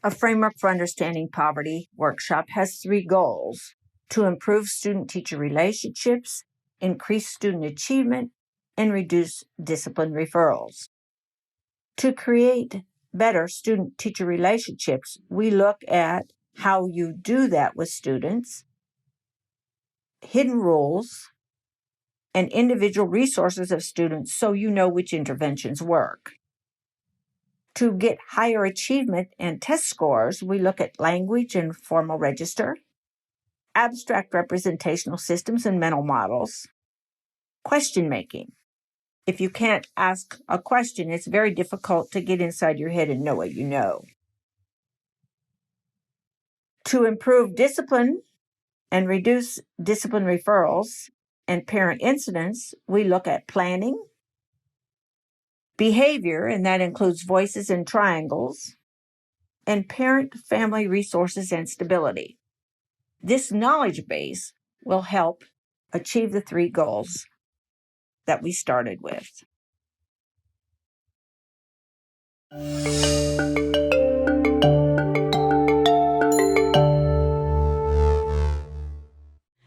A Framework for Understanding Poverty workshop has 3 goals: to improve student-teacher relationships, increase student achievement, and reduce discipline referrals. To create better student-teacher relationships, we look at how you do that with students, hidden rules, and individual resources of students so you know which interventions work. To get higher achievement and test scores, we look at language and formal register, abstract representational systems and mental models, question making. If you can't ask a question, it's very difficult to get inside your head and know what you know. To improve discipline and reduce discipline referrals and parent incidents, we look at planning, behavior, and that includes voices and triangles, and parent-family resources and stability. This knowledge base will help achieve the 3 goals that we started with.